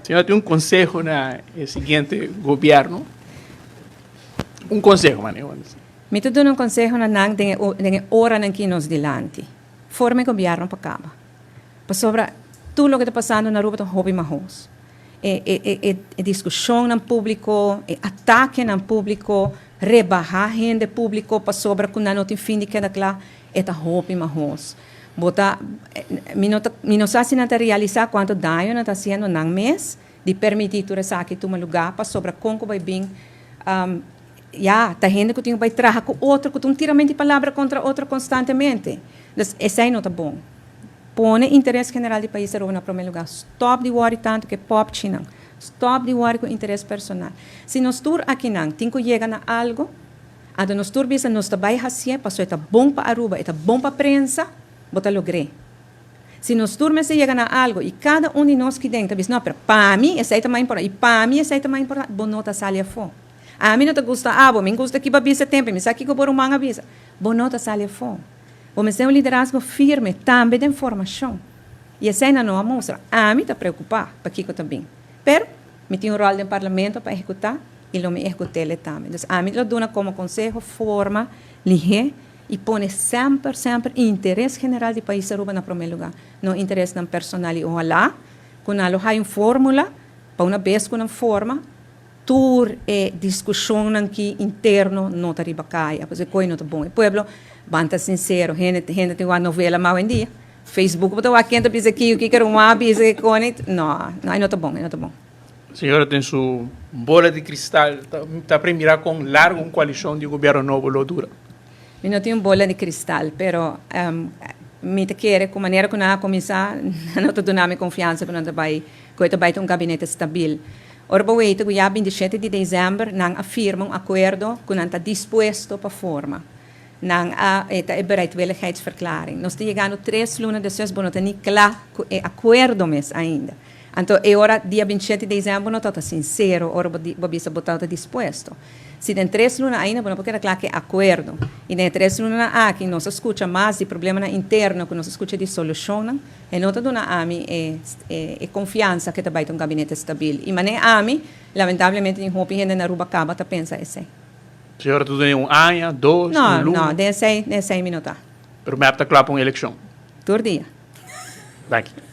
Senhora, tem um consejo na seguinte governo. Um consejo, mano. Me tu dou um consejo na nang de hora na que nos dilante. Forme governo para acaba. Para sobra tudo o que está passando na rua, hobby mahos. Discussão no público, ataque no público, rebajar gente público para sobra que não tem fim de que daquela é hobby mahos. Bota, não sabe se não está realizar quanto dano está fazendo nang mês de permitir tu resa aqui toma lugar para sobra como vai bem tá gente que tem vai trabalhar com outro que tem tiramento de palavra contra outro constantemente. Então, esse aí não está bom. Põe interesse general do país na primeiro lugar. Stop de worry tanto que pop china. Stop de worry com interesse personal. Se nós tur aqui não, tem que chegar a algo, a nós tur bisa nós trabalha assim, passou é bom para Aruba, é bom para a prensa, bota logre. Se nós tur se chega a algo e cada de nós que dentro, não, para mim esse aí é mais importante, e para mim esse aí é mais importante, bom nota salia fo. A mim não te gusta me gusta que babisa tempo, me sabe que eu por uma avisa. Bom nota salia fo. Vamos ter um liderazgo firme também de informação. E essa não a mostra. A mim está preocupado, para que eu também. Pero, me tem um rol no parlamento para executar e eu me executei também. Então, a mim eu dou como conselho, forma, lige e põe sempre interesse general do país Aruba na primeiro lugar. Não interesse não personal. E ojalá, quando ela tem uma fórmula, para uma vez com uma forma, tur discussão aqui interno não está ribacaia, porque coisa não está bom. O povo banta sincero, gente tem uma novela mal em dia. Facebook, botou aqui entra pisa aqui, o que quer uma pisa não está bom, não está bom. Senhora tem sua bola de cristal, está para mirar com larga uma coalição de governo novo lo dura. Eu não tenho bola de cristal, pero me te quer com maneira que não começar, não te dá minha confiança que não vai ter um gabinete estável. Ora, que dia 27 de dezembro, não afirma um acordo que não está disposto para forma. Não há bereidwilligheidsverklaring. Nós estamos chegando 3 lunas de 6, não tem claro acordo mesmo ainda. Então, agora, dia 27 de dezembro, não está sincero, ora, você está disposto. Se tem 3 lunas ainda, não porque é claro que é acordo. E tem 3 lunas aqui, não se escuta mais de problema interno, que não se escuta de solução, e não está dando a mim confiança que vai ter um gabinete estável. E mas a mim, lamentavelmente, em roupa e na Aruba acaba, está pensando assim. Senhora, tu tem um ano, 2, não, não, de 6 minutos. Pero me apta claro para uma eleição. Todo dia. Thank you.